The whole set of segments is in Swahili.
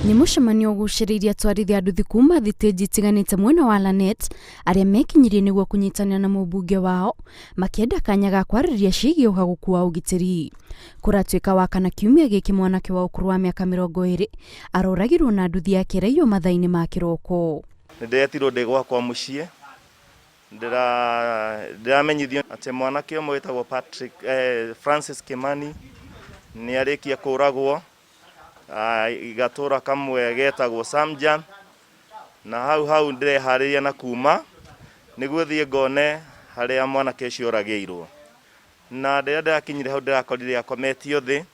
Ni mucemanio guciriria Atwarithia nduthi kuma thitĩnji itiganĩte mwena wa Lanet aria mekinyirie niguo kunyitania na mũmbunge wao makienda kanya ga kwarĩrĩria ciĩgiĩ ũhagũku wa ũgitĩri. Kuratuĩka wa kana kiumia gĩkĩ mwanake wa ũkũrũ wa mĩaka 20 aroragirwo na nduthi yake raio mathaa-inĩ ma kĩroko. Nĩndetirwo ndĩ gwakwa mũciĩ ndiramenyithio atĩ mwanake ũmwe wĩtagwo Francis Kimani nĩ arĩkia kũragwo igatura kamwe getagwo Samjan na hau ndireharĩria na kuma nĩguo thiĩ ngone harĩa mwanake ũcio oragĩirwo. Na ndĩrĩa ndĩrakinyire hau ndĩrakorire akometio thĩ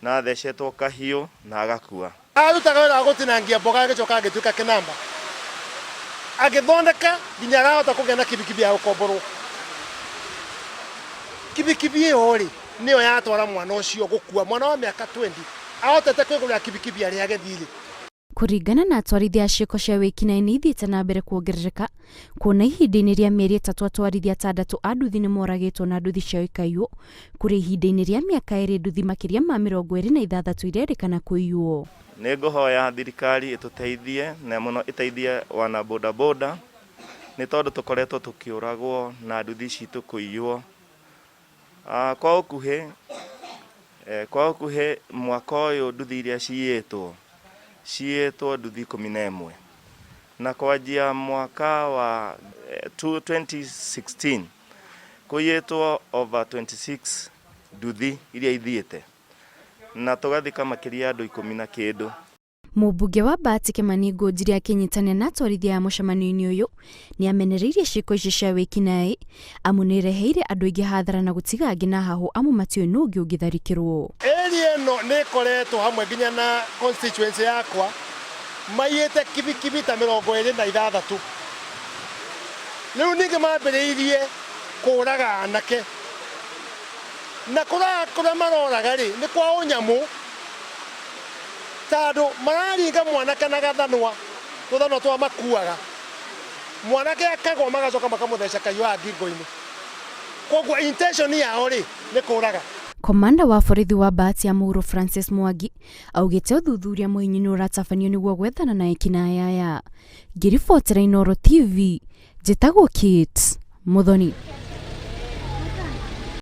na thecetwo kahiũ na agakua. Arutaga wĩra wa gũtinangia mboga agĩcoka agĩtuĩka kĩnamba. Agĩthondeka nginya arahota kũgĩa na kibikibi ya gũkomborwo. Kibikibi ĩyo rĩ nĩyo yatwara mwana ũcio gũkua, mwana wa mĩaka 20 ahotete kwĩgũrĩra kibikibi arĩa agĩthire. Kuringana na atwarithia a ciĩko cia wĩkinaĩ nĩ ithiĩte na mbere kuongerereka kuona ihinda-inĩ rĩa mĩeri 3 atwarithia 6 a nduthi nĩ moragĩtwo na nduthi ciao ikaiywo, kũrĩ ihinda-inĩ rĩa mĩaka 2 nduthi makĩria ma 26 irerĩkana kũiywo. Nĩ ngũhoya thirikari ĩtũteithie na mũno ĩteithie wana boda boda nĩ tondũ tũkoretwo tũkĩũragwo na nduthi citũ kũiywo. Kwa ũkuhĩ mwaka ũyũ nduthi iria ciĩtwo nduthi 11 na kwanjia mwaka wa 2016 kũiyĩtwo over 26 nduthi iria ithiĩte na tũgathika makĩria andũ 10 na kĩndũ. Mũmbunge wa Bahati Kimani Ngũnjiri akinyitania na atwarithia a mũcemanio-inĩ ũyũ nĩ amenereirie ciĩko icio cia wĩkinaĩ amu nĩ ireheire andũ aingĩ hathara na gũtiga angĩ na hahũ amu matiũĩ nũ ũngĩ ũngĩtharĩkĩrwo. Area ĩno nĩ ĩkoretwo hamwe nginya na constituency yakwa maiyĩte kibikibi ta 26. Rĩu ningĩ mambĩrĩirie kũraga anake na kũrĩa maroraga rĩ nĩ kwa ũnyamũ tondũ mararinga mwanake na gathanwa tũthanwa twa makuaga mwanake akagwa magacoka makamũtheca kahiũ ngingo-inĩ. Koguo intention yao rĩ nĩ kũraga. Komanda wa borithi wa Bahati Amuru Francis Mwangi augĩte ũthuthuria mũhinyu nĩ ũratabanio nĩguo gwethana na ekinaĩ aya. Ngĩribotera Inooro TV, njĩtagwo Kate Muthoni.